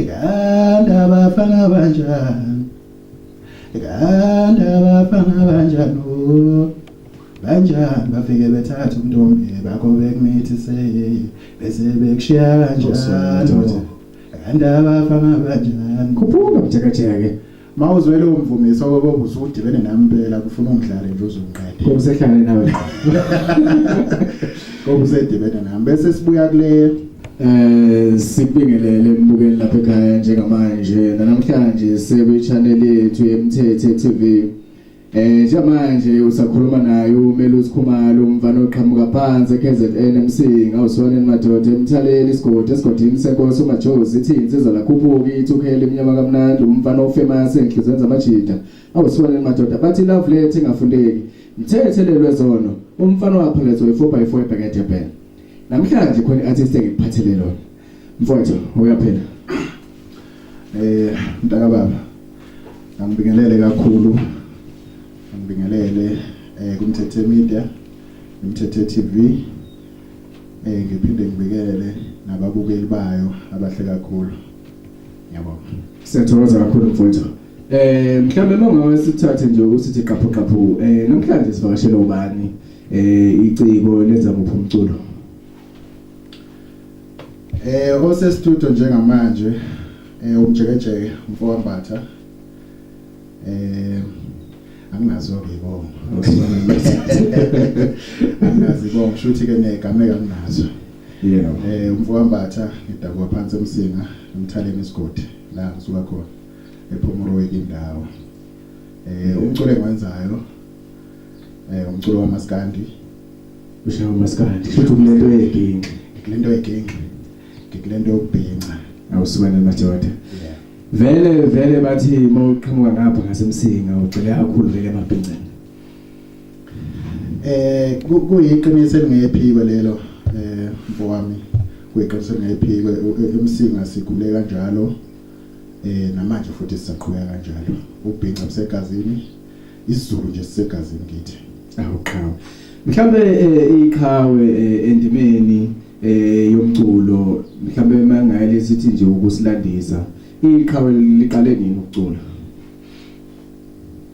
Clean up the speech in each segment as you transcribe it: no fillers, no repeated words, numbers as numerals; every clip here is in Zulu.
Ganda abafana banjani Ganda abafana banjani Banjani bafike bethatha untombi bakho bekumithise bese bekushiya kanjani Ganda abafana banjani Kuphuma mjekajeke mawuzwele umvumisa ngoba ubusudibene nami impela kufuna ungidlale nje uzongiqede Kusehlane nawe Kobusedibene nami bese sibuya kule sibingelele mbukeli lapha ekhaya njengamanje namhlanje sebe channel yethu eMthethe TV njengamanje usakhuluma naye uMelusi Khumalo umfana oqhamuka phansi KZN MC ngawusoneni madoda emthaleli esigodini senkosi uMajozi ithi insizwa lakhuphuka ithukhele iminyama kamnandi umfana ofamous enhlizweni zamajida awusoneni madoda bathi love lethe ingafundeki Mthethe lelwezono umfana waphelezwe 4x4 ebhekede phela namhlanje khona artist engiphathele lona mfowethu uyaphela mntaka baba ngibingelele kakhulu ngibingelele kuMthethe Media kuMthethe TV ngiphinde ngibingelele nababukeli bayo abahle kakhulu ngiyabonga siyathokoza kakhulu mfowethu mhlawumbe mangawasithathe nje ukuthi qaphu namhlanje sivakashela ubani iciko lenza muphi umculo ose studio njengamanje umjekejeke umfowambatha anginazo-ke ibongo anginazo ibongo shuthi ke negameka anginazo umfowambatha ngidabwa phansi emsinga emthaleni isigodi la ngisuka khona ePhomoroweki indawo umculo engiwenzayo umculo wamaskandi ushawa umaskandi futhi kulento yeginqi ngikulento yokubhinca awusukane madoda vele bathi mawuqhamuka ngapha ngasemsinga ugcile kakhulu vele emabhinceni kuyiqiniso elingephiko lelo mfowami kuyiqiniso elingephiko emsinga sigule kanjalo namanje futhi sisaqhubeka kanjalo ubhinca busegazini isizulu nje sisegazini kithi awuqhawe mhlambe iqhawe endimeni yomculo mhlambe mangayile sithi nje ukusilandisa iqhawe liqale nini ukucula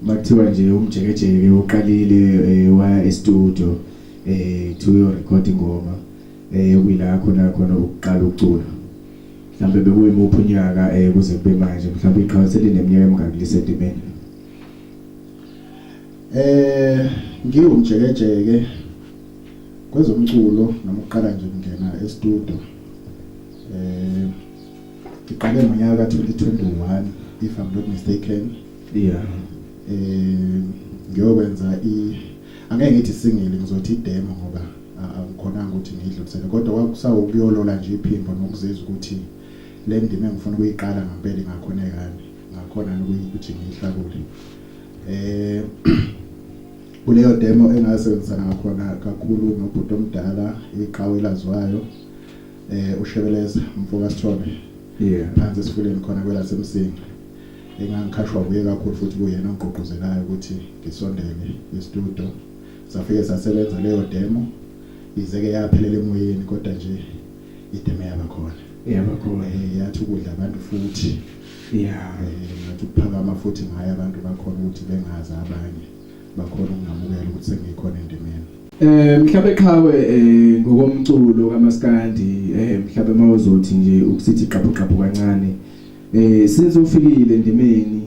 makuthiwa nje umjekejeke uqalile waya e-studio to record ingoma kuyila khona ukuqala ukucula mhlambe bekuyimuphi unyaka kuze kube manje mhlambe iqhawe selineminyaka emingaki endimeni ngiwumjekejeke kwezomculo noma uqala nje ngena e-studio ngiqale ngonyaka ka-2021 if I'm not mistaken ngiyokwenza angeke ngithi singile ngizothi idemo ngoba angikhonanga ukuthi ngidlulisele kodwa kwakusawukuyolola nje iphimbo nokuzizwa ukuthi le ndima engifuna ukuyiqala ngempela ngakhona ukuthi ngiyihlakule kuleyo demo engasebenzisana ngakhona kakhulu nobhuti omdala iqhawe laziwayo uShebeleza Mfokasithole phansi esifuleni khona kwelasemsinga engangikhashwa kuye kakhulu futhi kuyena ongqoqozelayo ukuthi ngisondele e-studio safike sasebenza leyo demo izeke yaphelela emoyeni kodwa nje idemo yabakhona yathi ukudla abantu futhi ngathi ukuphakama futhi ngaye abantu bakhona ukuthi bengazi abanye bakhona ukungamukela ukuthi sengikhona endimeni mhlawumbe eqhawe ngokomculo kaMaskandi mhlawumbe mawuzothi nje ukusithi qaphu kancane since ufikile endimeni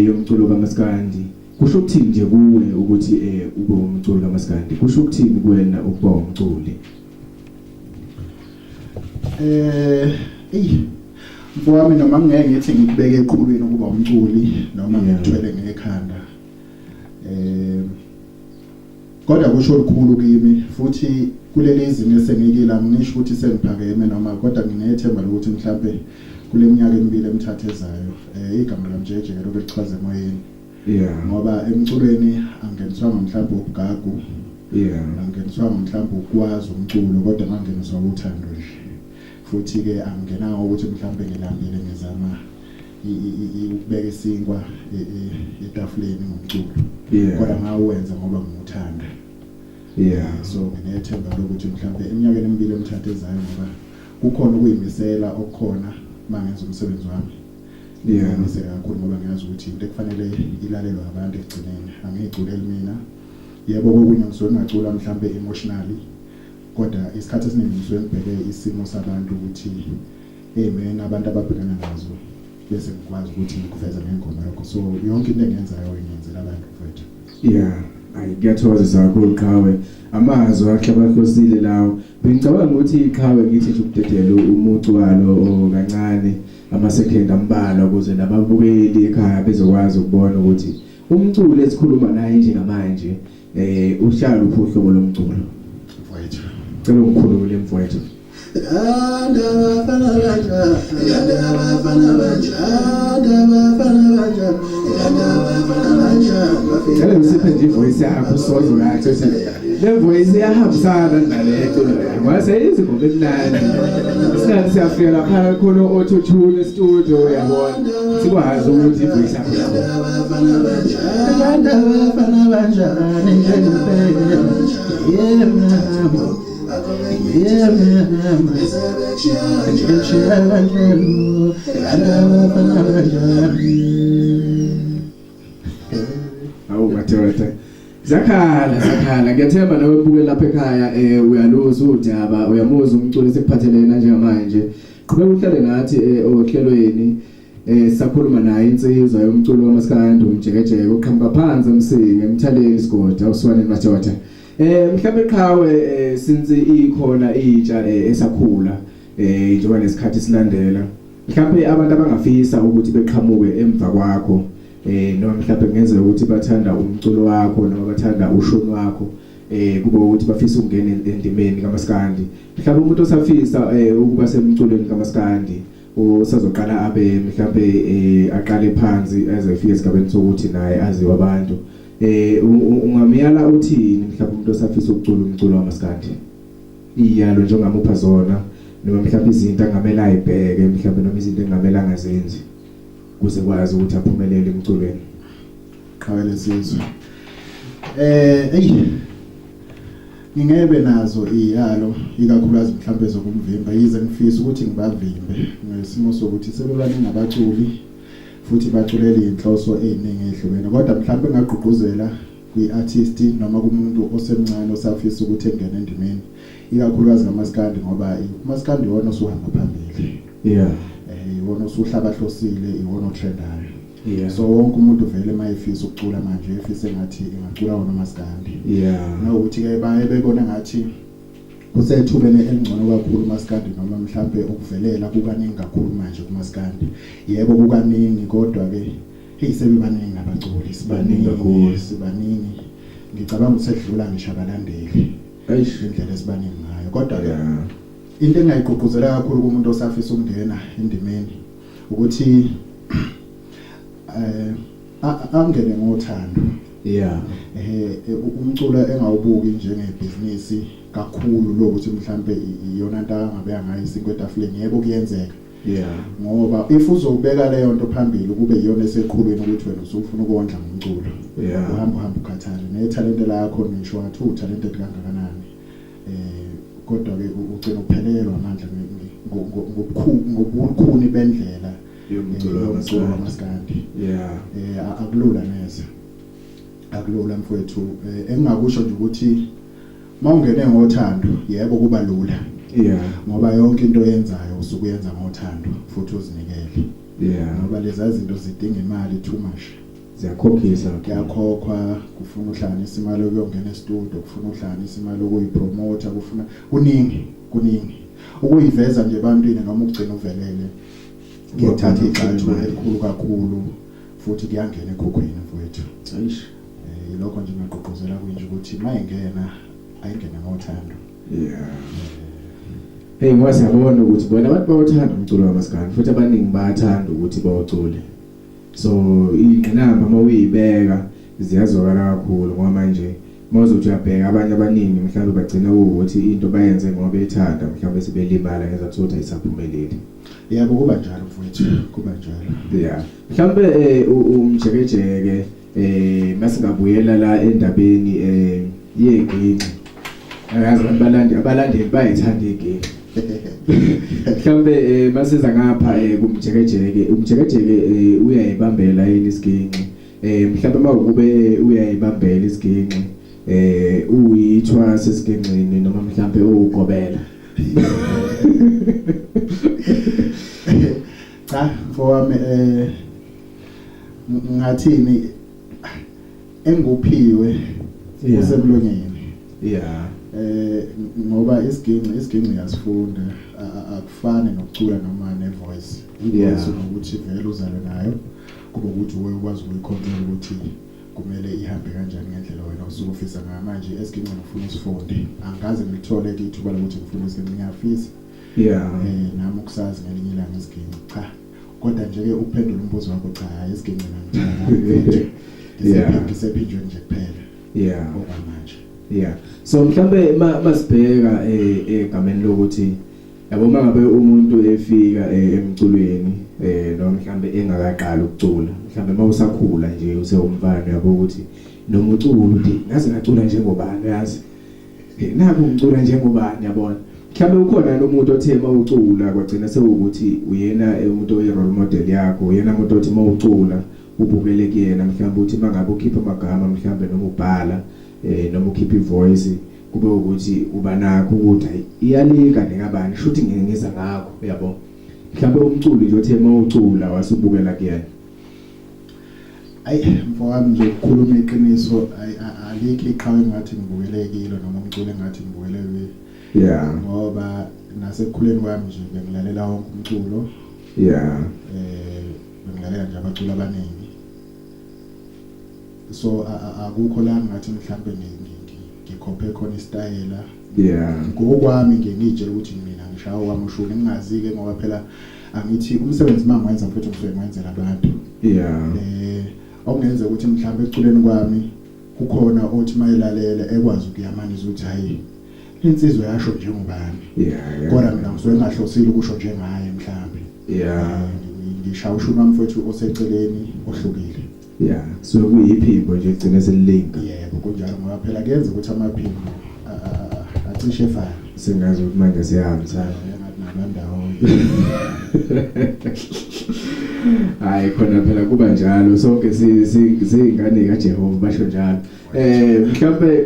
yomculo kaMaskandi kusho ukuthini nje kuwe ukuthi ube umculo kaMaskandi kusho ukuthini kuwena ukuba umculi mfowami noma ngeke ngithi ngikubeke eqhubeni ukuba umculi noma ngithwele ngekhanda kodwa kusho okukhulu kimi futhi kuleli zinto esengikila ngisho ukuthi sengiphakeme noma kodwa nginethemba lokuthi mhlambe kule minyaka emibili emithathu ezayo igama lamjeje lokho lichaza emoyeni ngoba emculweni angeniswanga mhlambe ubugagu angeniswanga mhlambe ukwazi umculo kodwa mangeniswa uthando nje futhi ke angenanga ukuthi mhlambe ngilambile ngizama ukubeka isinkwa etafuleni ngomculo kodwa ngawenza ngoba ngimuthanda so nginethemba lokuthi mhlambe eminyakeni emibili emithathu ezayo ngoba kukhona ukuyimisela okukhona mangenza umsebenzi wami. Ngiseka kakhulu ngoba ngiyazi ukuthi into ekufanele ilalelwe abantu ekugcineni angiyiculela mina. Yebo kokunye ngisuke ngacula mhlambe emotionally kodwa isikhathi esiningi ngisuke ngibheke isimo sabantu ukuthi man abantu ababhekana nazo bese ngikwazi ukuthi ngikuveza ngengoma yakho. So yonke into engiyenzayo ngiyenzela abantu mfethu. Ngiyathokozisa kakhulu Qhawe. Amazwi akhe abakhosile lawo. Bengicabanga ukuthi Qhawe ngithi nje ukudedela umucu walo kancane ama-second ambalwa ukuze nababukeli ekhaya bezokwazi ukubona ukuthi umculo esikhuluma naye njengamanje uhlala uphi uhlobo lomculo. Mfethu. Cela ungikhulule mfethu. Ngale usiphe nje ivoice yakho usozo kathi le voice iyahambisana nalento ngase izingoma emnandi singathi siyafika lapha khona auto tune studio uyabona sikwazi ukuthi ivoice yakho Mathota zakhala ngiyathemba nawe ubuke lapha ekhaya uyaluza udaba uyamuza umculo esikuphathelena njengamanje qhubeka uhlale nathi ohlelweni sakhuluma naye insizwa yomculo wamaskandi umjekejeke oqhamuka phansi emsinge emthaleni isigodi awuswane Mathota. Mhlawumbe Qhawe since ikhona intsha esakhula njengoba lesikhathi silandela mhlawumbe abantu abangafisa ukuthi beqhamuke emva kwakho noma mhlawumbe kungenzeka ukuthi bathanda umculo wakho noma bathanda ushono wakho kube ukuthi bafisa ukungena endimeni kaMaskandi mhlawumbe umuntu osafisa ukuba semculweni kaMaskandi usazoqala abe mhlawumbe aqale phansi azefika esigabeni sokuthi naye aziwe abantu ungamyala uthini mhlawumbe umuntu osafisa ukucula umculo wamaskandi iyalo njengamupha zona noma mhlawumbe izinto angamela ayibheke mhlawumbe noma izinto engamela angazenzi kuze kwazi ukuthi aphumelele emculweni. Qhawe lesizwe ngingebe nazo iyalo ikakhulukazi mhlawumbe zokumvimba yize ngifisa ukuthi ngibavimbe ngesimo sokuthi sebebaningi abaculi futhi baculela inhloso eziningi ezihlukene kodwa mhlawumbe ngagqugquzela kwi-artist noma kumuntu osemncane osafisa ukuthi engene endimeni ikakhulukazi ngamaskandi ngoba umaskandi wona osuhamba phambili. Iwona osuhlabahlosile iwona otrendayo. So wonke umuntu vele mayefisa ukucula manje efisa ngathi engacula wona umaskandi. Nokuthi ke bebona ngathi usethubene elingcono kakhulu umaskandi noma mhlawumbe ukuvelela kukaningi kakhulu manje kumaskandi. Yebo kukaningi kodwa ke sebebaningi abaculi sibaningi ngicabanga ukuthi sedlula ngisho abalandeli indlela esibaningi ngayo kodwa ke into engayigqugquzela kakhulu kumuntu osafisa ukungena endimeni ukuthi angene ngothando. Umculo engawubuki njengebhizinisi kakhulu lokuthi mhlambe iyona nto angabe angayisinkwe etafuleni yebo kuyenzeka. Ngoba if uzobeka leyo nto phambili kube iyona eseqhubeni ukuthi wena usufuna ukondla ngomculo uhamba ukhathale nethalente lakho nisho wathi uthalente kangakanani kodwa ke ugcina uphelelwa amandla ngobukhuni bendlela yomculo wamaskandi. Akulula neze akulula mfowethu engingakusho nje ukuthi mawungene ngothando yebo kuba lula ngoba yonke into oyenzayo usuke uyenza ngothando futhi uzinikele ngoba lezi zinto zidinga imali too much ziyakhokhisa kuyakhokhwa kufuna uhlanganisa imali yokungena e-studio kufuna uhlanganisa imali yokuyipromote kufuna kuningi ukuyiveza nje ebantwini noma ukugcina uvelele ngiyathatha igxathu elikhulu kakhulu futhi kuyangena ekhokhweni mfowethu. Yilokho nje ngiyaqoqozela kwinje ukuthi mayengena ayingene ngothando. Ngoba siyabona ukuthi bona abantu bawuthanda umculo wamaskandi futhi abaningi bayathanda ukuthi bawucule. So ingqinamba mawuyibeka ziyazwakala kakhulu ngoba manje mawuzothi uyabheka abanye abaningi mhlawumbe bagcina ukuthi into bayenze ngoba bethanda mhlawumbe sebelimala ngezathu ukuthi ayisaphumeleli. Yebo kuba njalo mfowethu kuba njalo. Mhlawumbe umjekejeke masingabuyela la endabeni yeginqi. Ayazi abalandeli bayithanda iginqi. Mhlambe masiza ngapha umjekejeke uyayibambela yini isiginci mhlambe mawukube uyayibambela isiginci uyithwa sesiginqini noma mhlambe ugobela cha mfowami ngathini enguphiwe usemlonyeni ngoba isiginci yasifunda akufane nokucula noma nevoice ivoice ukuthi vele uzalwe nayo kuba ukuthi uwe ukwazi ukuyicontrol ukuthi kumele ihambe kanjani ngendlela wena usuke ufisa ngamanje esiginqini ufuna isifunde angikaze ngithole ithuba lokuthi ngifune isiginci ngiyafisa nami ukusazi ngelinye ilanga isiginci cha kodwa nje ke ukuphendula umbuzo wakho cha isiginci ngithanda ngisephinjwe nje kuphela okwamanje so mhlambe masibheka egameni lokuthi yabo mangabe umuntu efika emculweni noma mhlambe engakaqala ukucula mhlambe mawusakhula nje usewumfana yabo ukuthi noma ucula uthi ngaze ngacula njengobani yazi naku ngicula njengobani yabona mhlambe ukhona nomuntu othe mawucula kwagcina sewukuthi uyena umuntu oyi-role model yakho uyena umuntu othi mawucula ubukele kuyena mhlambe uthi mangabe ukhipha amagama mhlambe noma ubhala noma ukhipha ivoice kube ukuthi uba nakho ukuthi iyalika ngabani shuthi ngiza ngakho yabo mhlambe umculi nje othe mawucula wasubukela kuyena mfowami nje ukukhuluma iqiniso alikho iqhawe ngathi ngibukelekile noma umculo ngathi ngibukelekile ngoba nasekukhuleni kwami nje bengilalela wonke umculo bengilalela nje abaculi abaningi so akukho la ngathi mhlambe ngikhophe khona istayela ngokwami ngiyitshela ukuthi mina ngishawa kwami ushuni ngingazike ngoba phela angithi umsebenzi mangiwenza futhi ngifike ngwenzela abantu okungenza ukuthi mhlambe eculeni kwami kukhona othi mayilalela ekwazi ukuyamaniza ukuthi hayi insizwe yasho njengobani kodwa mina ngisuke ngahlosile ukusho njengaye mhlambe ngishawa ushuni wami futhi oseceleni ohlukile so kuyiphimbo nje egcine selilinga kunjalo ngoba phela kuyenza ukuthi amaphimbo acishe efana sengazi ukuthi manje siyahambisana ngathi nabandawo hayi khona phela kuba njalo sonke singane kaJehova basho njalo mhlambe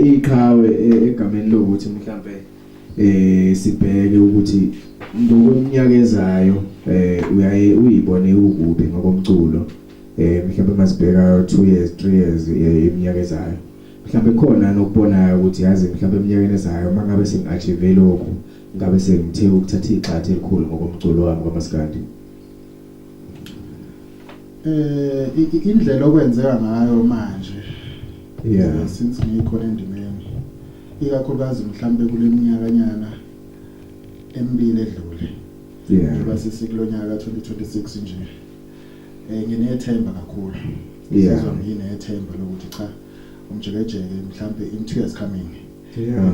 iqhawe egameni lokuthi mhlambe sibheke ukuthi ngokweminyaka ezayo uyaye uyibone ukubi ngokomculo mhlambe masibheka 2 years 3 years iminyaka ezayo mhlambe khona nokubonayo ukuthi yazi mhlambe eminyakeni ezayo mangabe sengiachieve lokho ngabe sengithe ukuthatha iqhathi elikhulu ngokomculo wami kwaMaskandi indlela okwenzeka ngayo manje since ngikhona endimeni ikakhulukazi mhlambe kule minyakanyana emibili edlule ngoba sesikulonyaka 2026 nje nginethemba kakhulu sizwa nginethemba lokuthi cha umjekejeke mhlambe in 2 years coming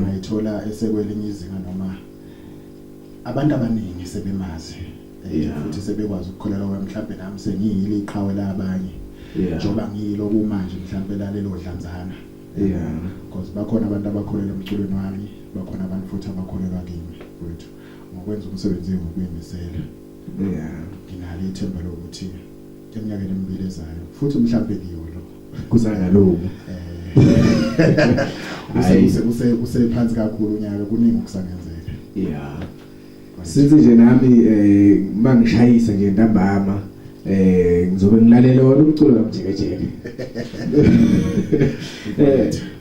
ngayithola esekwelinye izinga noma abantu abaningi sebemazi futhi sebekwazi ukukholela kwami mhlambe nami sengiyile iqhawe labanye njoba ngiyilo kumanje mhlambe lalelo dlanzana because bakhona abantu abakholela umculweni wami bakhona abantu futhi abakholela kimi wethu ngokwenza umsebenzi ngokuyimisela nginalo ithemba lokuthi eminyakeni emibili ezayo futhi mhlambe ngiyolo kuzangaloko usephansi kakhulu unyaka kuningi okusangenzeka sithi nje nami mangishayisa nje ntambama ngizobe ngilalela wona umculo kaMjekejeke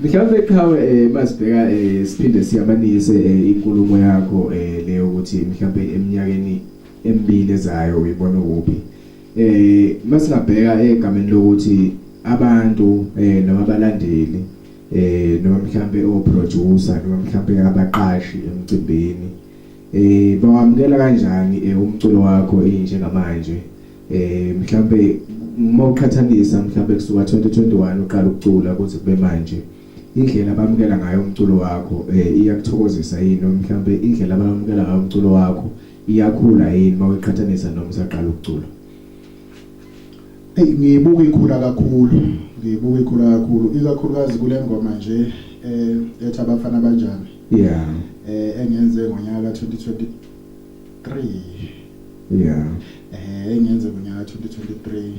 mhlawumbe eqhawe masibheka siphinde siyamanise inkulumo yakho leyo ukuthi mhlawumbe eminyakeni emibili ezayo uyibona kuphi masingabheka egameni lokuthi abantu noma abalandeli noma mhlawumbe oproducer noma mhlawumbe abaqashi emcimbini bawamukela kanjani umculo wakho njengamanje mhlawumbe mawuqhathanisa mhlawumbe kusuka 2021 uqala ukucula kuze kube manje indlela abamukela ngayo umculo wakho iyakuthokozisa yini mhlawumbe indlela abamukela ngayo umculo wakho iyakhula yini mawuqhathanisa noma usaqala ukucula ngiyibuka ikhula kakhulu ikakhulukazi kule ngoma nje ethi abafana banjani engenze ngonyaka yeah engiyenze ngonyaka 2023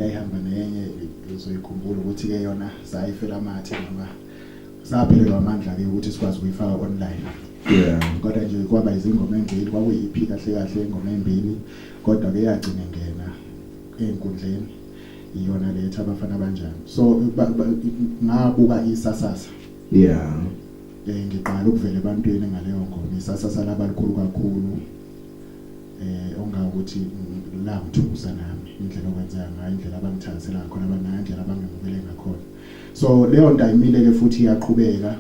yayihamba nenye uzoyikhumbula ukuthi ke yona sayifela amathe noma saphelelwa amandla ke ukuthi sikwazi ukuyifaka online. Yeah. Kodwa nje kwaba izingoma embili kwakuyipi kahle ingoma embili kodwa ke yagcina ngena enkundleni iyona letha abafana abanjani. So ngabuka isasasa. Yeah. Ngiqala ukuvela ebantwini ngaleyo ngoma isasasa labalikhulu kakhulu. Ongakuthi la ngithusa nami indlela okwenzeka ngayo indlela abangithathela khona abanayo indlela abangemukele ngakhona. So leyo nto ayimile ke futhi iyaqhubeka.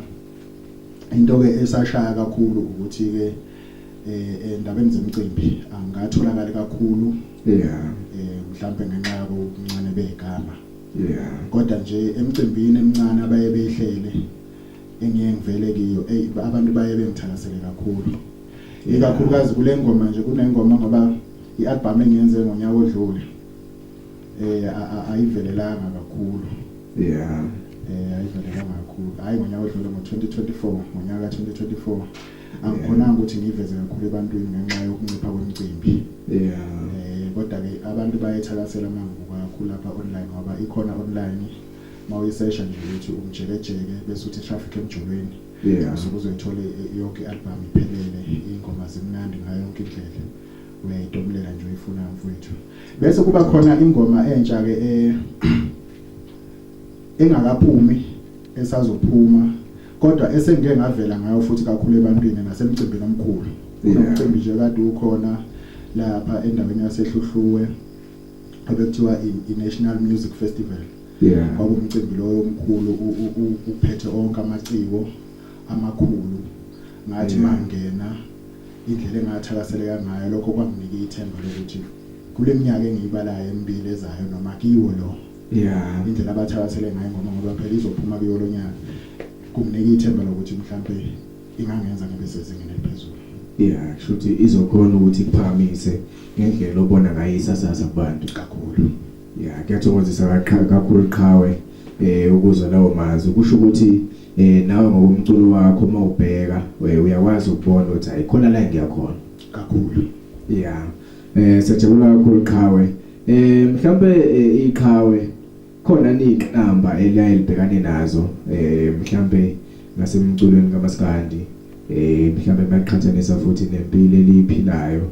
Into ke esashaya kakhulu ukuthi ke endabeni zemicimbi angatholakala kakhulu. Yeah. Mhlambe ngenxa yokuncane begama. Yeah. Kodwa nje emicimbini emincane abaye behlele engiye ngivele kiyo abantu baye bengithakasele kakhulu. Ikakhulukazi kule ngoma nje kunengoma ngoba ialbum engiyenze ngonyaka odlule ayivelelanga kakhulu. Yeah. Ayivelelanga kakhulu. Hayi ngonyaka odlule ngo2024 ngonyaka 2024 angikhonanga ukuthi ngiveze kakhulu ebantwini ngenxa yokuncipha kwemicimbi. Yeah. Kodwa ke abantu bayethakasela manguka kakhulu lapha online ngoba ikhona online mawuyisesha nje ukuthi umjekejeke bese uthi traffic emjolweni. Yeah. Uzoyithola yonke album iphelele ingoma zimnandi ngayo yonke indlela. Uyayidomulela nje uyifuna mfowethu. Bese kuba khona ingoma entsha ke engakaphumi esazophuma kodwa esengeke ngavela ngayo futhi kakhulu ebantwini nasemcimbini omkhulu. Umcimbi nje kade ukhona lapha endaweni yaseHluhluwe obekuthiwa iNational Music Festival. Yeah. Kwakungumcimbi loyo omkhulu uphethe onke amaciko amakhulu ngathi mangena indlela engathakaseleka ngayo lokho kwanginika ithemba lokuthi kule minyaka engiyibalayo emibili ezayo noma kiwo lo. Yeah. Indlela abathakasele ngayo ngoba phela izophuma kuyo lo nyaka kunginika ithemba lokuthi mhlambe ingangenza ngibe sezingeni eliphezulu. Yeah, kushuthi izokhona ukuthi kuphakamise ngendlela obona ngayo isasasa kubantu kakhulu. Yeah, kuyathokozisa kakhulu iqhawe ukuzwa lawo mazwi kusho ukuthi nawe ngokumculo wakho mawubheka uyakwazi ukubona ukuthi ayikhona la ngiyakhona kakhulu. Yeah. Sejabula kakhulu iqhawe. Mhlambe iqhawe khona niqamba elibhekane nazo mhlambe ngasemculweni kaMaskandi mhlambe maqhathanisa futhi nempilo eliphilayo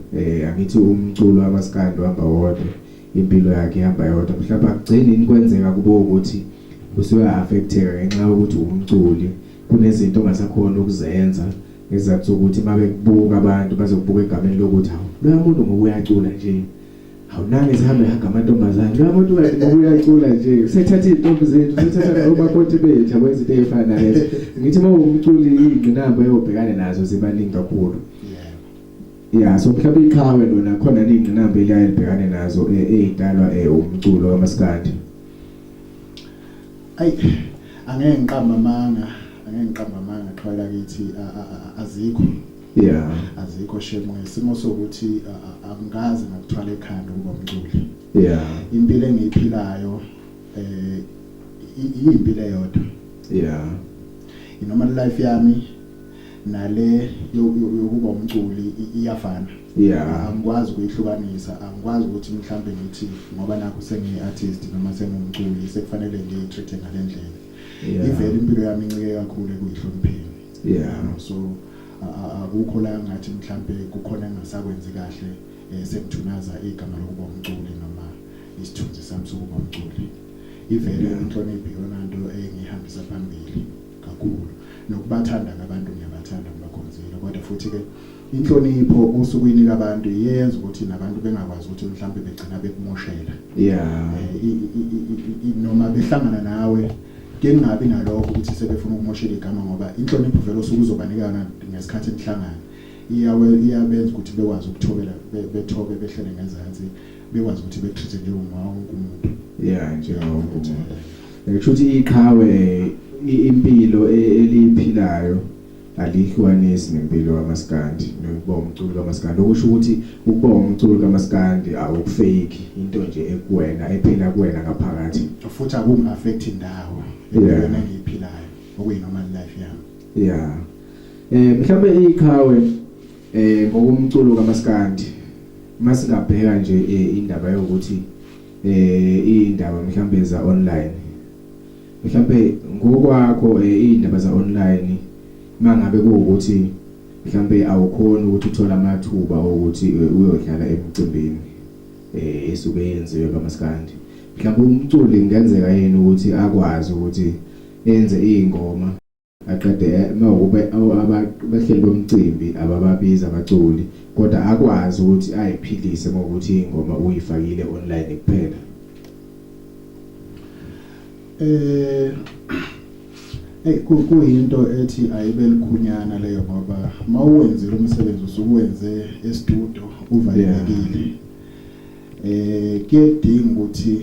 angithi umculo kaMaskandi uhamba wodwa impilo yakhe ihamba yodwa mhlawumbe akugcini kwenzeka kube ukuthi usuya affecteka ngenxa yokuthi umculi kunezinto ongasakhona ukuzenza ngezathu ukuthi mabekubuka abantu bazokubuka egameni lokuthi hawu lo muntu ngokuyacula nje awunange sihambe hanga amantombazane lo muntu ngokuyacula nje usethatha izintombi zethu usethatha obakhonti bethu abezinto ezifana nalezo ngithi mawumculi ingqinamba eyobhekana nazo zibaningi kakhulu. Yeah, so mhlawumbe iqhawe lona khona ingqinamba eliyaye libhekane nazo ezidalwa umculo kaMaskandi. Angeke ngiqamba amanga qhawela kithi azikho. Yeah. Azikho shemo isimo sokuthi angazi ngakuthwala ekhanda ukuba umculi. Yeah. Impilo engiyiphilayo iyimpilo eyodwa. Yeah. Normal life yami nale yokuba umculi iyafana. Yeah. Angikwazi ukuyihlukanisa, angikwazi ukuthi mhlambe ngithi ngoba nakho sengiyi-artist noma sengumculi sekufanele ngiyitreat ngale ndlela. Ivele impilo yami incike kakhulu ekuyihlonipheni. Yeah. So akukho la ngathi mhlambe kukhona engasakwenzi kahle sekuthunaza igama lokuba umculi noma isithunzi sami sokuba umculi. Ivele inhlonipho iyona nto engihambisa phambili kakhulu. Nokubathanda abantu ngiyabathanda ngibakhonzile kodwa futhi ke inhlonipho usukuyinika abantu iyenza ukuthi nabantu bengakwazi ukuthi mhlambe begcina bekumoshela. Yeah. Noma behlangana nawe kengabi nalokho ukuthi sebefuna ukumoshela igama ngoba inhlonipho vele usukuzobanikana ngesikhathi emhlangano iyabenza ukuthi bekwazi ukuthobela bethobe behlele ngezansi bekwazi ukuthi betreat njengowonke umuntu. Yeah, njengowonke umuntu. Kushuthi iqhawe impilo eliphilayo alihlukanisi nempilo kaMaskandi nokuba umculo kaMaskandi okusho ukuthi ukuba umculo kaMaskandi awukufake into nje ekuwena ephila kuwena ngaphakathi futhi akungaffect indawo empilweni engiyiphilayo okuyinoma life yami. Yeah. Mhlambe iqhawe ngokumculo kaMaskandi masingabheka nje indaba yokuthi indaba mhlambe za online mhlambe ngokwakho indaba za online mangabe kuukuthi mhlambe awukhona ukuthi uthola amathuba ukuthi uyodlala emcimbini esuke yenziwe kaMaskandi mhlambe umculi ngenzeka yena ukuthi akwazi ukuthi enze ingoma aqede mawube abahleli bomcimbi abababiza abaculi kodwa akwazi ukuthi ayiphilise ngokuthi ingoma uyifakile online kuphela kuyinto ethi ayibe likhunyana leyo ngoba mawuwenze umsebenzi usuwenze e-studio uvalekile kuyedinga ukuthi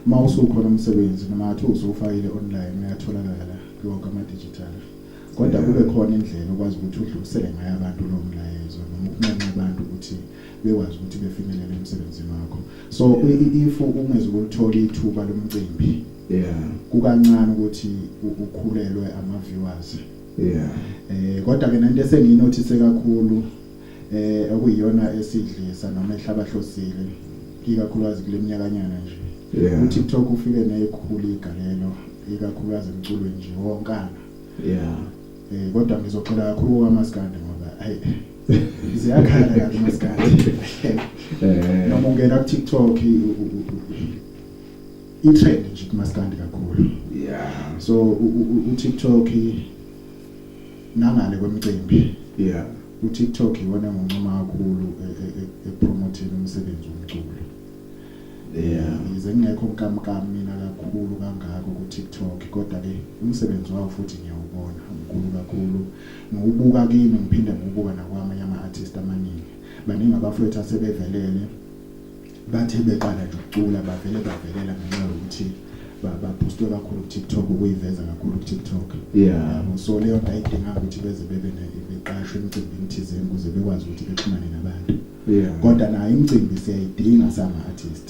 mawusukhona umsebenzi noma athi usufakile online uyatholakala yonke ama-digital kodwa kube khona indlela okwazi ukuthi udlulisele ngayo abantu lo mlayezo noma ukunqenqa abantu ukuthi bekwazi ukuthi befinyelele emsebenzini wakho so if ungezokulithola ithuba lomcimbi kukancane ukuthi ukhulelwe ama-viewers kodwa ke nento esengiyinothise kakhulu okuyiyona esidlisa noma ehlabahlosile ikakhulukazi kule minyakanyana nje uTikTok ufike nekhulu igalelo ikakhulukazi emculweni nje wonkana kodwa ngizocela kakhulu kaMaskandi ngoba hayi ziyakhala kahle Maskandi noma ungena ku TikTok i-trend nje kuMaskandi kakhulu so uTikTok nangale kwemicimbi uTikTok iwona ngoncoma kakhulu epromoting umsebenzi womculo yize ngekho nkamkami mina kakhulu kangako ku TikTok kodwa ke umsebenzi wawo futhi ngiyawubona umkhulu kakhulu ngiwubuka kimi ngiphinde ngiwubuka nakwamanye ama-artist amaningi baningi abafowethu asebevelele bathe beqala nje ukucula bavelela ngenxa yokuthi babustwe kakhulu ku TikTok ukuyiveza kakhulu ku TikTok so leyo nto ayidinga ukuthi beze beqashwe emcimbini thizeni ukuze bekwazi ukuthi bexhumane nabantu kodwa nayo imicimbi siyayidinga sama-artist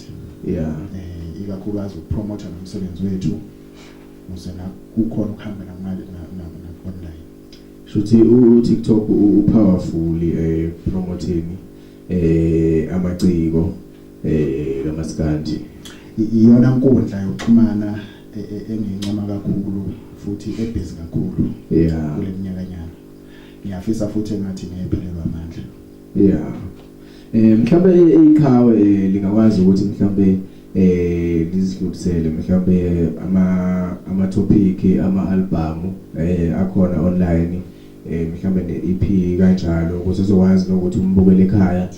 ikakhulukazi ukupromotha nomsebenzi wethu ukuze kukhona ukuhamba online shuthi uTikTok upowerful promoting amaciko kaMaskandi iyona nkundla yokuxhumana engincoma kakhulu futhi ebhizi kakhulu kule minyakanyana ngiyafisa futhi engathi ngiyephelelwa amandla mhlambe ikhawe lingakwazi ukuthi mhlambe lizidlulisele mhlambe ama topic ama-album akhona online mhlambe ne-EP kanjalo ukuze uzokwazi ukuthi umbukele ekhaya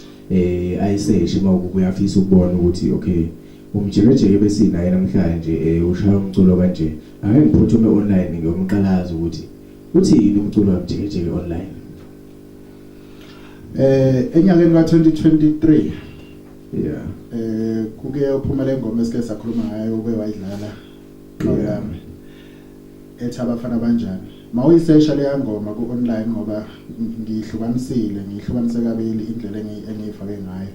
ayiseshe mawuyafisa ukubona ukuthi okay umjekejeke besinaye namhlanje ushaya umculo kanje ake ngiphuthume online ngiyomqalaza ukuthi uthini umculo wamjekejeke online enyakeni ka-2023 kuke uphuma le ngoma esike sakhuluma ngayo ube wayidlala yami ethi abafana banjani mawuyisesha leya ngoma ku-online ngoba ngihlukanise kabili indlela engiyifake ngayo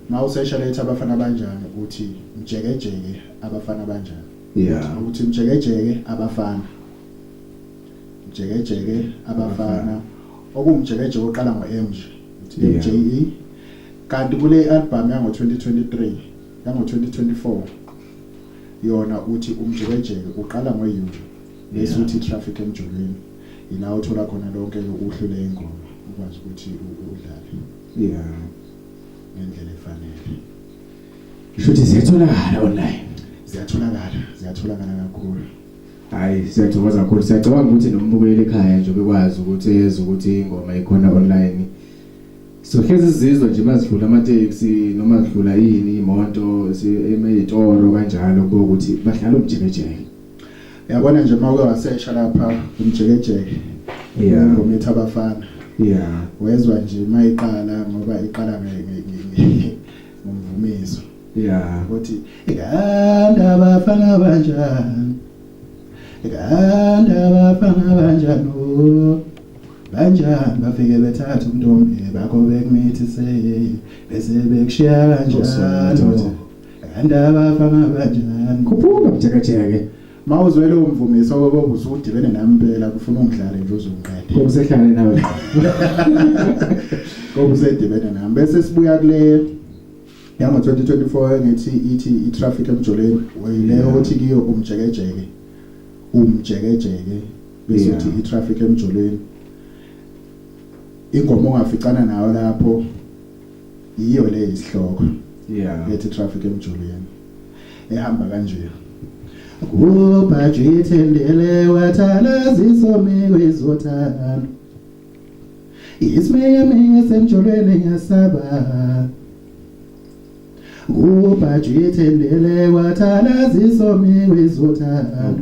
mawusesha lethi abafana banjani uthi mjekejeke abafana banjani ukuthi mjekejeke abafana okumjekejeke oqala ngo-MJ MJE kanti kule album yango-2023 yango-2024 yona uthi umjekejeke uqala ngo-U bese uthi traffic emjolweni ila uthola khona lonke uhlule ingoma ukwazi ukuthi udlale ngendlela efanele shuthi ziyatholakala online ziyatholakala kakhulu hayi siyathokoza kakhulu siyacabanga ukuthi nombukeli ekhaya nje bekwazi ukuthi eze ukuthi ingoma ikhona online sohlezi sizizwa nje mazidlula amateksi noma sidlula yini imoto emeyitoro kanjalo ukuthi badlala umjekejeke yabona nje mawuke wasesha lapha umjekejeke ingoma ethi abafana wezwa nje mayiqala ngoba iqala ngomvumiso uthi iganda abafana banjani banjani bafike bethatha untombi bakho bekumithise bese bekushiya kanjalo iganda abafana banjani kuphuma umjekejeke mawuzwe lo mvumiso ngoba usudibene nami impela kufuna ungidlale nje uzungiqede Ngoba usehlale nawe. ngoba usedibene nami bese sibuya kule yanga 2024 ngithi ithi itraffic emjoleni wayileyo uthi kiyo umjekejeke bese uthi itraffic emjoleni ingoma ongaficana nayo lapho iyo le isihloko ethi traffic emjoleni ehamba kanje kubhajithi ndele wathala zisomike izothana ismeye semjoleni yasaba kubhajithi ndele wathala zisomike izothana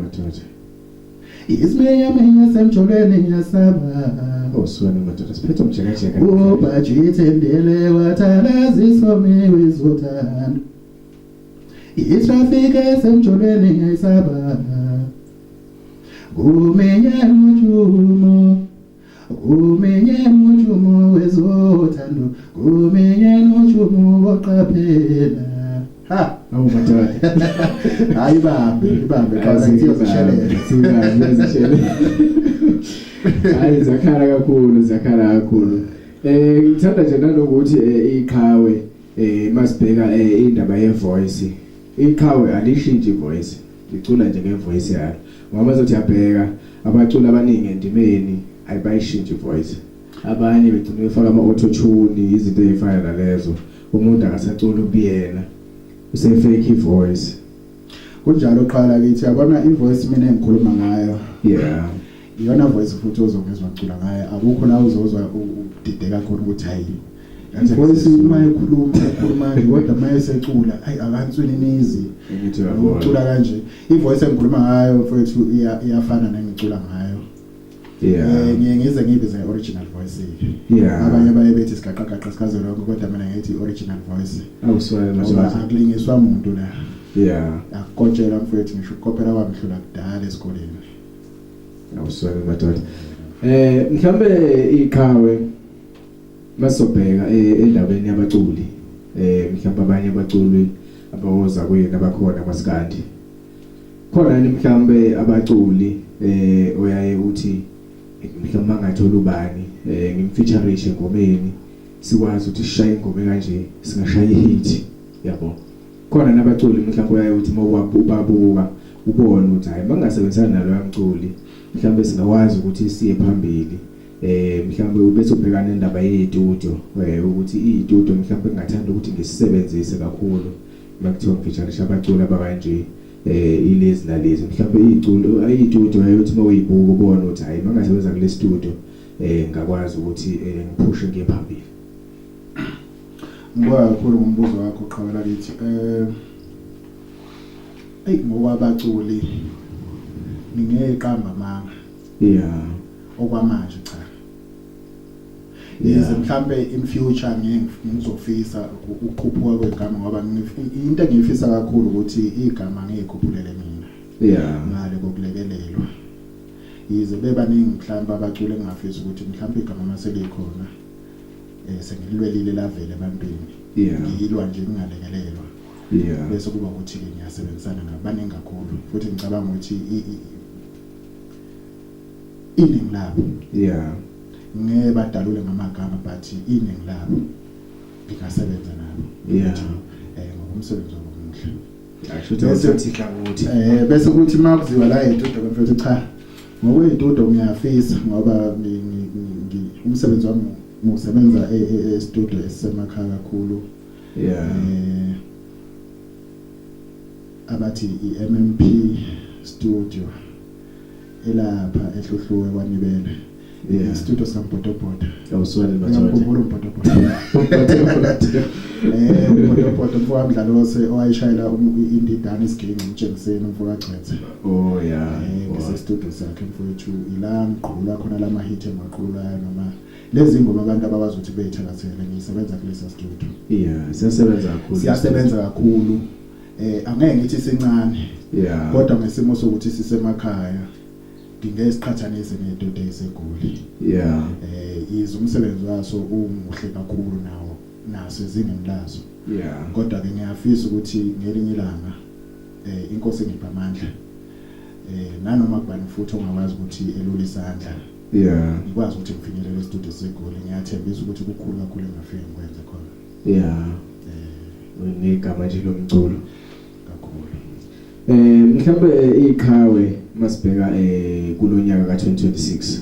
ismeye semjoleni yasaba Oswena madoda siphethe umjekejeke. kubhajithi ndele wathala zisomike izothana itraffic esemjoleni yayisaba kumenyana ujumo wezothando kumenyana ujumo woqaphela madoda hayi ibambe xa zishelele hayi zakhala kakhulu ngithanda nje nalokuthi iqhawe masibheka indaba yevoice iqhawe alishintshi ivoice licula nje ngevoice yalo ngoba uzothi yabheka abaculi abaningi endimeni ayibayishintshe ivoice abanye begcina befaka ama-auto tune izinto ezifana nalezo umuntu akasacula ubiyena usefake ivoice kunjalo qala kithi yabona ivoice mina engikhuluma ngayo iyona voice futhi ozongezwa ngicula ngayo akukho la uzozwa udideka khona ukuthi hayi voice uma ekhuluma nje kodwa uma esecula hayi akanswini nizi ucula kanje ivoice engikhuluma ngayo mfowethu iyafana nengicula ngayo ngiye ngize ngibize original voice abanye baye bethi sigaqaqaqa sikaze lonke kodwa mina ngithi original voice awuswele ngoba akulingiswa umuntu la akukotshela mfowethu ngisho ukopela kwamhlula kudala esikoleni awuswele madoda mhlambe iqhawe masobheka endabeni yabaculi mhlawumbe abanye abaculi abawoza kuyena abakhona kwaSikandi khona yini mhlawumbe abaculi oyaye uthi mhlawumbe angathola ubani ngimfeaturishe ngomeni sikwazi ukuthi sishaye ingoma kanje singashaya ihit yabo khona nabaculi mhlawumbe oyaye uthi ubabuka ubone ukuthi hayi mangasebenzisana nalo yamculi mhlawumbe singakwazi ukuthi siye phambili mhlawumbe ubese ubhekana nendaba yestudio ukuthi istudio mhlawumbe ngingathanda ukuthi ngisebenzise kakhulu makuthiwa ngifeaturisha abaculi abakanje ilezi nalezi mhlawumbe istudio ayothi mawuyibuka ubone ukuthi hayi mangasebenza kule studio ngakwazi ukuthi ngiphushe ngiye phambili. Ngibonga kakhulu ngombuzo wakho uqhawela lithi ngoba abaculi ningeqamba manga okwamanje cha yize mhlambe in future ngizofisa ukukhuphuka kwegama ngoba into engifisa kakhulu ukuthi igama ngikhuphulele mina ngale kokulekelelwa yize bebaningi mhlambe abaculi engafisa ukuthi mhlambe igama maselikhona sengilwelile lavele ebantwini ngiyilwa nje ngingalekelelwa bese kuba ukuthi ke ngiyasebenzisana nabaningi kakhulu futhi ngicabanga ukuthi iningi labo ngebadalule ngamagama but iningi labo ngingasebenza nabo ngokumsebenzi omuhle bese kuthi makuziwa la estudio mfethu cha ngokwestudio ngiyafisa ngoba umsebenzi wami ngusebenza estudio esemakhaya kakhulu abathi iMMP studio elapha ehlohluwe kwaNibele studio saMpotopoto awuswele ngiyakhumbula uMpotopoto uMpotopoto mfowamdlalose owayishayela indidana isiginci umtshengiseni umfowacethe ngise studio sakhe mfowethu ila ngiqhula khona lama hit emaqhulayo noma lezi ngoma abantu abakwazi ukuthi beyithakathele ngisebenza kulesa studio siyasebenza kakhulu angeke ngithi sincane kodwa ngesimo sokuthi sisemakhaya ngingesiqhathanise nedoda eseGoli yize umsebenzi waso umuhle kakhulu naso ezingeni lazo kodwa ke ngiyafisa ukuthi ngelinye ilanga inkosi ngipha amandla nanoma kubani futhi ongakwazi ukuthi elule isandla ngikwazi ukuthi ngifinyelele e-studio segoli ngiyathembisa ukuthi kukhulu kakhulu engafike ngikwenze khona negama nje lomculo kakhulu. Mhlawumbe iqhawe masibheka kulonyaka ka2026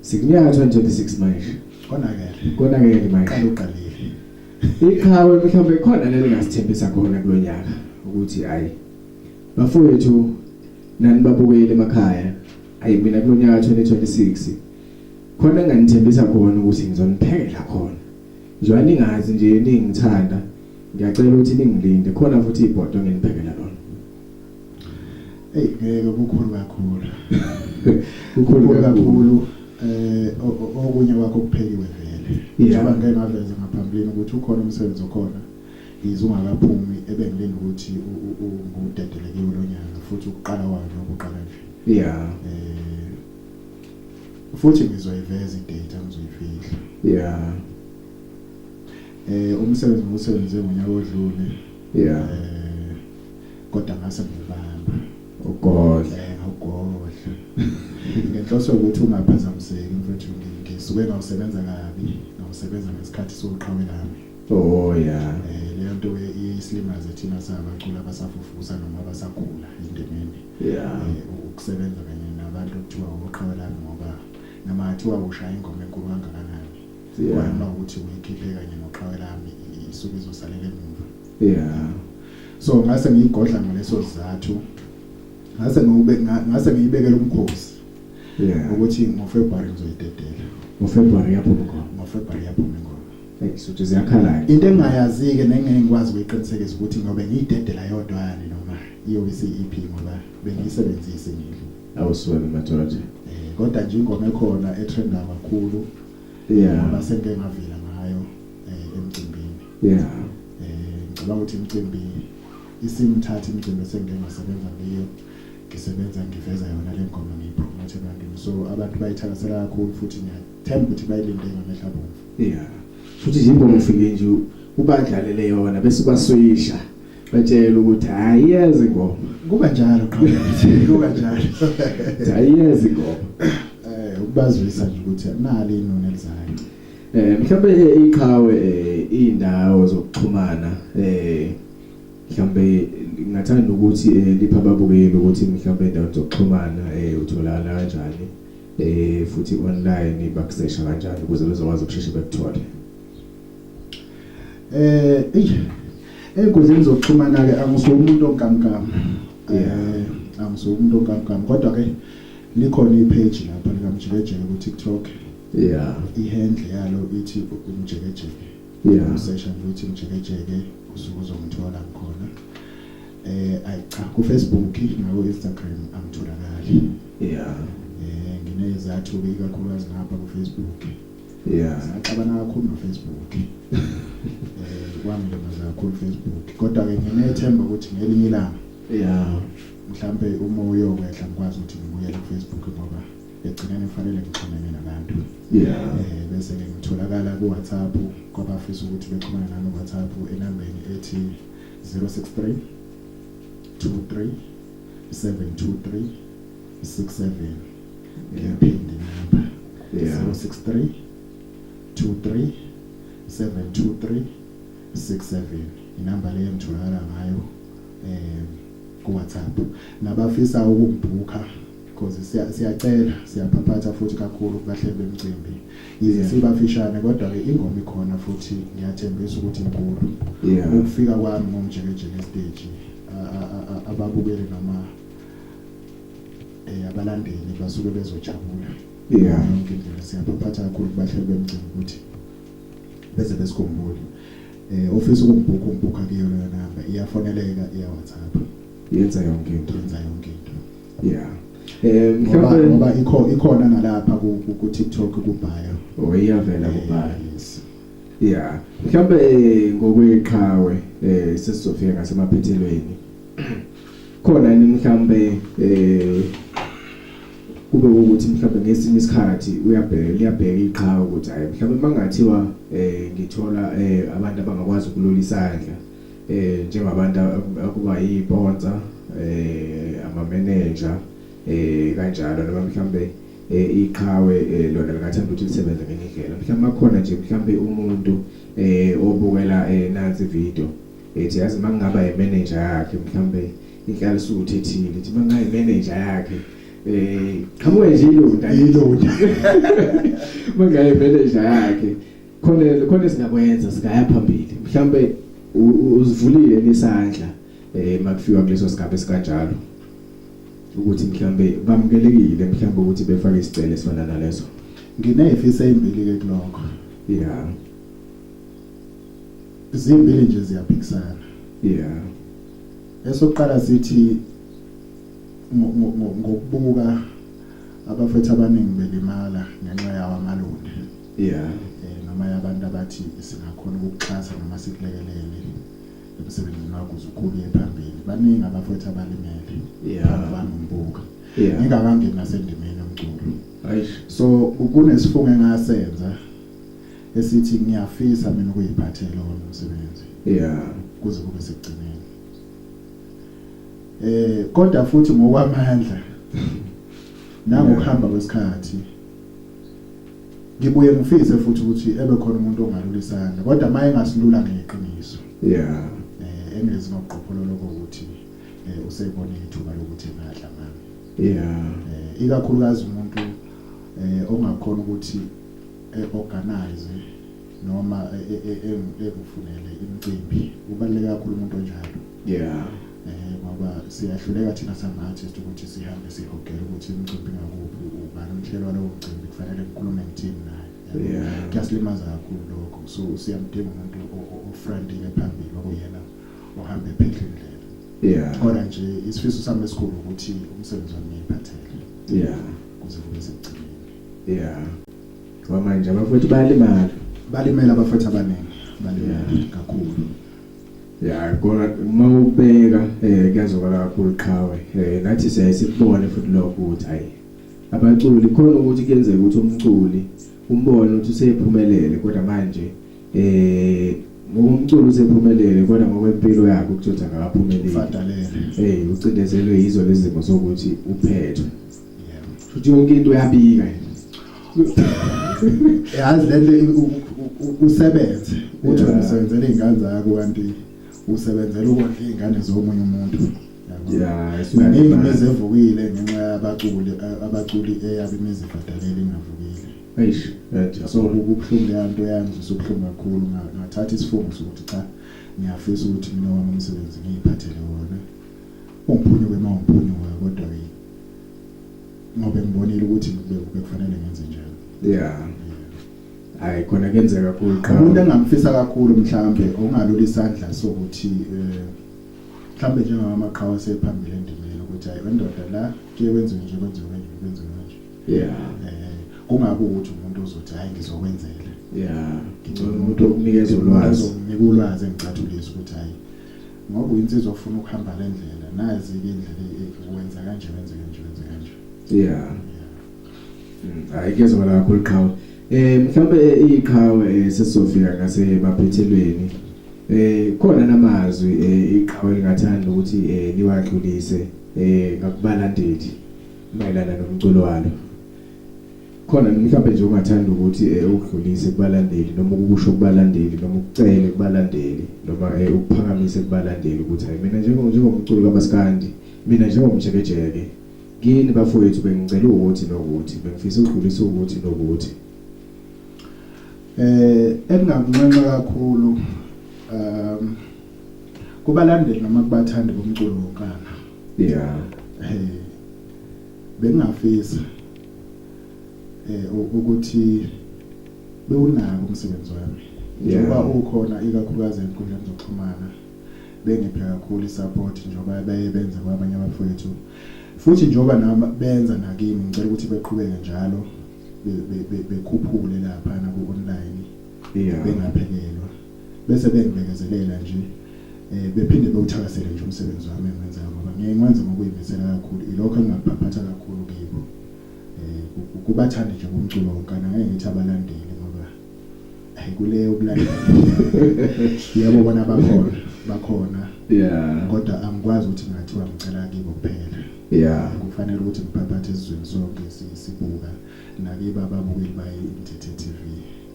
sikunyaka 2026 manje konakele manje uqalile iqhawe mhlawumbe khona lelingasithembisa khona kulonyaka ukuthi ayi bafowethu nani babukele emakhaya ayi mina kulonyaka 2026 khona nganithembisa khona ukuthi ngizoniphekela khona njengoba ningazi nje ningithanda ngiyacela ukuthi ningilinde khona futhi ibhodo ngeniphekela lona. Ngeke kukhulu kakhulu kukhulu kakhulu okunye kwakho kuphekiwe vele njengoba ngeke ngaveza ngaphambili ukuthi ukhona umsebenzi okhona izungakaphumi ebengilinde ukuthi ngudedeleke kulonyaka futhi ukuqala wayo nokuqala nje futhi ngizoyiveza idate angizoyifihla umsebenzi ngonyaka odlule kodwa ngase ngibamba ugodla ngenhloso ukuthi ungaphazamiseki mfethu ngisuke ngawusebenza kabi ngawusebenza ngesikhathi sokuqhawe lami leyo nto isilimaze thina sabacula abasafufusa noma abasakhula endemeni ukusebenza kanye nabantu kuthiwa uqhawe lami ngoba namathiwa ushaya ingoma enkulu kangakanani wena ukuthi uyikhiphe kanye noqhawe lami isuke izosalela emuva so ngase ngiyigodla ngaleso sizathu ngase ngiyibekela umkhosi ukuthi ngoFebruary ngizoyidedela ngoFebruary yaphuma ingoma so ziyakhala into engayazi ke nengeke ngikwazi ukuyiqinisekisa ukuthi ngobe ngiyidedela yodwani noma iyobe isi-EP ngoba bengiyisebenzise ngile awuswele madoda kodwa nje ingoma ekhona etrenda kakhulu ngoba sengeke ngavila ngayo emcimbini ngicabanga ukuthi imicimbi isimthatha imicimbi esengeke ngasebenza ngayo ngisebenza ngiveza yona le ngoma ngiyipromote ebantwini so abantu bayithakasela kakhulu futhi ngiyathemba ukuthi bayilinde ngamehla bomvu futhi nje ingoma ufike nje ubadlalele yona bese basuyisha batshela ukuthi hayi yazi ngoma kuba njalo kuba njalo hayi yazi ngoma ukubazwisa nje ukuthi nali inoni elizayo mhlawumbe iqhawe indawo zokuxhumana mhlawumbe ngathanda ukuthi lipha ababukeli ukuthi mhlawumbe indawo zokuxhumana utholana kanjani futhi online bakusesha kanjani ukuze bezokwazi ukusheshe bekuthole. Ey'nkundleni zokuxhumana ke angisumuntu onkamkam angisumuntu onkamkam kodwa ke likhona ipage lapha likaMjekejeke ku TikTok ihandle yalo ithi umjekejeke usesha nje uthi Mjekejeke usuke uzongithola khona cha ku Facebook nawo Instagram angitholakali nginezathu ikakhulukazi ngapha ku Facebook siyacabana kakhulu no Facebook kwami ngemaza kakhulu Facebook kodwa ke nginethemba ukuthi ngelinye ilanga mhlambe uma uyokwehla ngikwazi ukuthi ngibuyele ku Facebook ngoba egcineni kufanele ngixhumane nabantu bese ke ngitholakala ku WhatsApp kwabafisa ukuthi bexhumane nami ku WhatsApp enambeni ethi 063 23 723 67 ngiyaphinde namba 063 23 723 67 inamba leyo ngitholakala ngayo ku WhatsApp nabafisa ukubhuka because siyacela siyaphaphatha futhi kakhulu kubahleli bemicimbi izisibafishane kodwa ke ingoma ikhona futhi ngiyathembisa ukuthi inkulu ukufika kwami ngomjekejeke stage ababukeli noma abalandeli basuke bezojabula yonke indlela siyaphaphatha kakhulu kubahleli bemicimbi ukuthi bese besikhumbule office ukubhuka kiyo leyo namba iyafoneleka iya WhatsApp yenza yonke into ngoba ikhona nalapha ku TikTok kubhayo iyavela kubhayo mhlawumbe ngokweqhawe sesizofika ngasemaphethelweni khona ni mhlawumbe kube ukuthi mhlawumbe ngesinye isikhathi uyabheka iqhawe ukuthi hayi mhlawumbe mangathiwa ngithola abantu abangakwazi ukulula isandla njengabantu akuba yibonza ama manager kanjalo noma mhlambe iqhawe lona lingathanda ukuthi lisebenze ngenye indlela mhlawumbe akhona nje mhlawumbe umuntu obukela nansi video ethi yazi mangaba imanager yakhe mhlawumbe inhlalo suthi ethile ethi mangayi manager yakhe qhamuke nje ilonda mangayi manager yakhe khona singakwenza sigaya phambili mhlawumbe uzivulile nesandla makufika kuleso sigaba esikanjalo ukuthi mhlambe bamukelekile mhlambe ukuthi befake isicelo esifana naleso ngineyifisa ezimbili ke kulokho yeah izimbili nje ziyaphikisana yeah esokuqala sithi ngokubuka abafethu abaningi belimala ngenxa yawo amalunde yeah noma yabantu abathi singakhona ukuxhasa noma sikulekelele emsebenzini wakho uzukhuluye phambili baningi abafethu abalimele abanombuka ngingakangeni nasendimeni yomculo so kunesifungo engasenza esithi ngiyafisa mina ukuyiphathela lo msebenzi kuze kube sekugcineni kodwa futhi ngokwamandla nangokuhamba kwesikhathi ngibuye ngifise futhi ukuthi ebe khona umuntu ongalulisana kodwa maye ngasilula ngeqiniso engezi noqopholo lokuthi usebone ithuba lokuthi engadlamanga ikakhulukazi umuntu ongakhona ukuthi organize noma ekufunele imicimbi ubaluleke kakhulu umuntu onjalo ngoba siyahluleka thina sama-artist ukuthi sihambe sihogele ukuthi imicimbi ngakuphi ubani umhlelo walowo mcimbi kufanele ngikhulume ngithini naye kuyasilimaza kakhulu lokho so siyamdinga umuntu ofriendly phambili okuyena ohambe phela indlela kodwa nje isifiso sami esikhulu ukuthi umsebenzi wami ngiyiphathele kuze kube sekugcineni kwamanje abafowethu balimela abafowethu abaningi balimela kakhulu kona mawubeka kuyazokala kakhulu qhawe nathi siyasibone futhi lokho ukuthi hayi abaculi khona ukuthi kuyenzeka ukuthi umculi umbone ukuthi usephumelele kodwa manje umculi usephumelele kodwa ngokwempilo yakhe ukuthi akaphumeleli ufadalele ucindezelwe yizo lezi zimo sokuthi uphethwe futhi yonke into uyabika yazi lento usebenze uthi umsebenzele izingane zakho kanti usebenzela ukondla izingane zomunye umuntu baningi bezevukile ngenxa abaculi eyabe imizifadalele ingavukile so ukubuhlungu leyanto yanzu sokuhlungu kakhulu ngathatha isifungo sokuthi cha ngiyafisa ukuthi mina wami umsebenzi ngiyiphathele wona ungiphunyuke mawungiphunyuka kodwa ngoba ngibonile ukuthi bekufanele ngenze njalo hayi khona kuyenzeka kakhulu umuntu engamfisa kakhulu mhlambe ongalula isandla sokuthi mhlambe njengamaqhawe sephambili endimeni ukuthi hayi wendoda la ke wenziwe nje kanje kungabe ukuthi umuntu uzothi hayi ngizokwenzela ngicela umuntu okunikeza ulwazi engicathulisa ukuthi hayi ngoba uyinsizwa ofuna ukuhamba le ndlela nazi indlela wenza kanje hayi kuyezwakala kakhulu qhawe mhlambe iqhawe sesofika ngasemaphethelweni khona namazwi iqhawe lingathanda ukuthi liwadlulise ngakubalandeli mayelana nomculo walo khona mhlambe nje ungathanda ukuthi ukudlulise kubalandeli noma ukusho kubalandeli noma ukucela kubalandeli noma ukuphakamise kubalandeli ukuthi hayi mina njengomculo kaMaskandi mina njengomjekejeke kini bafowethu bengicela ukuthi nokuthi bengifisa ukudlulisa ukuthi nokuthi engingakunqenqa kakhulu kubalandeli noma kubathandi bomculo wonkana bengingafisa ukuthi bewunaka umsebenzi wami njengoba ukhona ikakhulukazi enkundleni zokuxhumana bengiphe kakhulu isupport njengoba bayebenza kwabanye abafowethu futhi njengoba nabo benza nakimi ngicela ukuthi beqhubeke njalo bekhuphule lapha na ku online bengaphekelwa bese bengibekezelela nje bephinde bewuthakasele nje umsebenzi wami engiwenzayo ngoba ngiyengwenza ngokuyimisela kakhulu ilokho engingaphatha kakhulu kibo kubathanda nje umculo wonkana ngeke ngithi abalandeli ngoba ayikuleyo ukulandela yabo bona bakhona bakhona kodwa angikwazi ukuthi ngathiwa ngicela kibo kuphela kufanele ukuthi ngiphathe isizweni sonke sibuka nakiba ababukeli baye Mthethe TV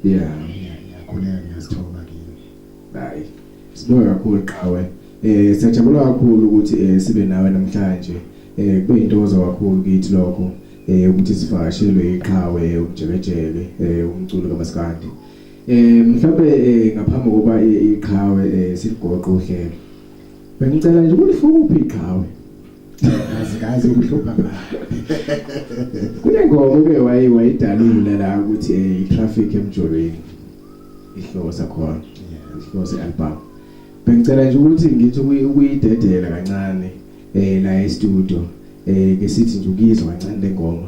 ngiyakhuleka ngiyasithoba kini hayi sibonga kakhulu Qhawe siyajabula kakhulu ukuthi sibe nawe namhlanje kube intozo kakhulu kithi lokho ukuthi sivakashelwe iqhawe umjekejeke umculo kaMaskandi mhlawumbe ngaphambi kokuba iqhawe sigoqe uhlelo bengicela nje ulifuphi iqhawe azikazi ukuhlupha ngayo kunengoma ke wayidalula la ukuthi itraffic emjolweni ihlosa khona ihlosa album bengicela nje ukuthi ngithi ukuyidedela kancane la e-studio ke sithi nje ukizwa kancane lengoma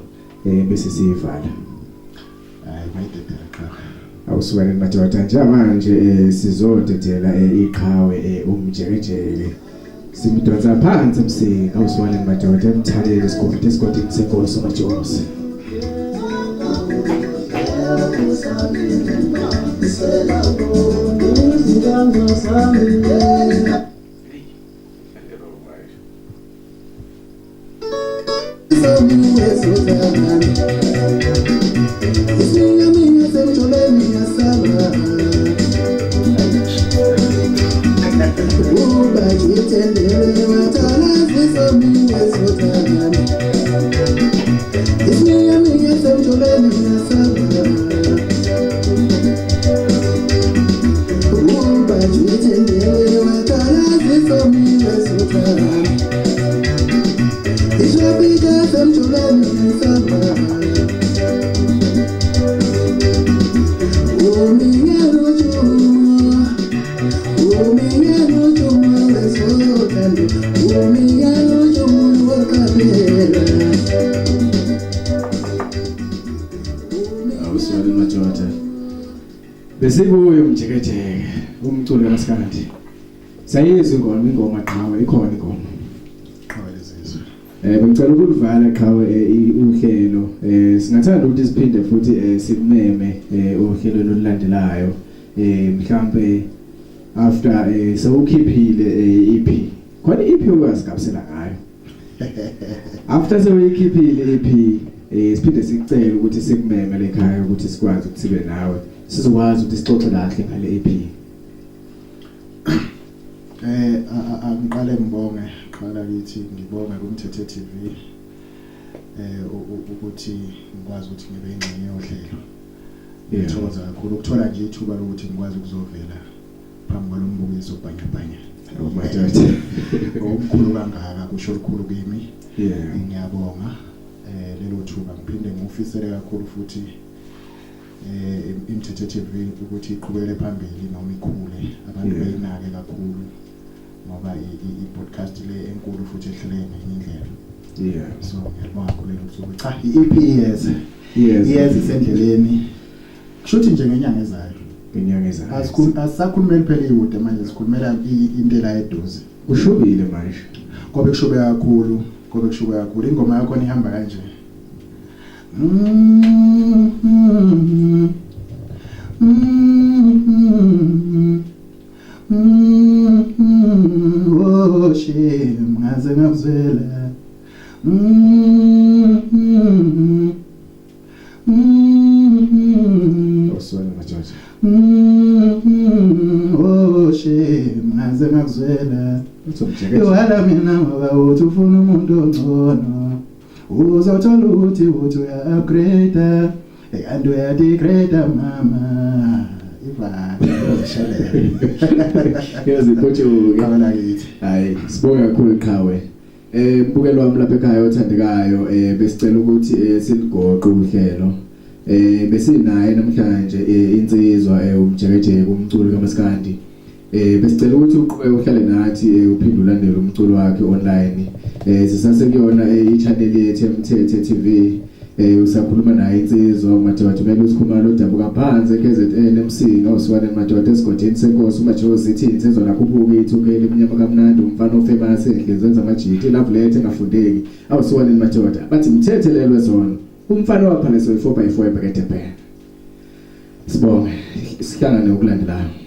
bese siyivala hayi mayidedela cha awusubane madoda njengamanje sizodedela iqhawe umjekejeke simdonsa phansi umsika awusubane madoda emthalele esigodini senkosi majosi besibuye umjekejeke umculo kaMaskandi sayizwe ingoma Qhawe ikhona ingoma Qhawe lezizwe bengicela ukulivala Qhawe uhlelo singathanda ukuthi siphinde futhi sikumeme uhlelo olulandelayo mhlambe after sewukhiphile EP khona EP ukwasigabisela ngayo after sewuyikhiphile EP siphinde sicela ukuthi sikumeme lekhaya ukuthi sikwazi ukuthi sibe nawe sizokwazi ukuthi sixoxe kahle ngale EP angiqale ngibonge qala kithi ngibonge kuMthethe TV ukuthi ngikwazi ukuthi ngibe ingxenye yohlelo ngithokoza kakhulu ukuthola nje ithuba lokuthi ngikwazi ukuzovela phambi kwalombukiso bhanyabhanya madoda omkhulu kangaka kusho okukhulu kimi ngiyabonga lelo thuba ngiphinde ngufisele kakhulu futhi Mthethe TV ukuthi iqhubele phambili noma ikhule abantu bayinake kakhulu ngoba i-podcast le enkulu futhi ehlelene indlela so ngiyabonga kakhulu ukuthi cha i-EP yes isendleleni kushuthi nje ngenyanga ezayo asisakhulumeli phela iyude manje sikhulumela into la eduze kushubile manje ngoba kushube kakhulu ingoma yakho ihamba kanje oh shame ngaze ngakuzela osona majosi oh shame ngaze ngakuzela wala mina ngoba uthi ufuna umuntu ongcono uzothola ukuthi uya upgrade and uya degrade mama ivana uzishelele yaziphotshuke kabala kithi hayi sibonga kakhulu Qhawe mbukelo wami lapha ekhaya othandekayo besicela ukuthi siligoqe uhlelo besinaye namhlanje insizwa umjekejeke umculo kaMaskandi besicela ukuthi uqhubeke uhlale nathi uphinde ulandele umculo wakhe online sisasekuyona i-channel yethu Mthethe TV usakhuluma naye insizwa madoda kumele usikhumalo odabuka phansi KZN MC noswane madoda esigodini senkosi umajosi ithi insizwa lakho ubuke ithukele iminyama kamnandi umfana ofamous enhlezi wenza amajiti love lethe engafundeki awuswane madoda bathi mthethelelwe zona umfana wapha leso 4x4 ebhekede bheka sibonge sihlangane ukulandelayo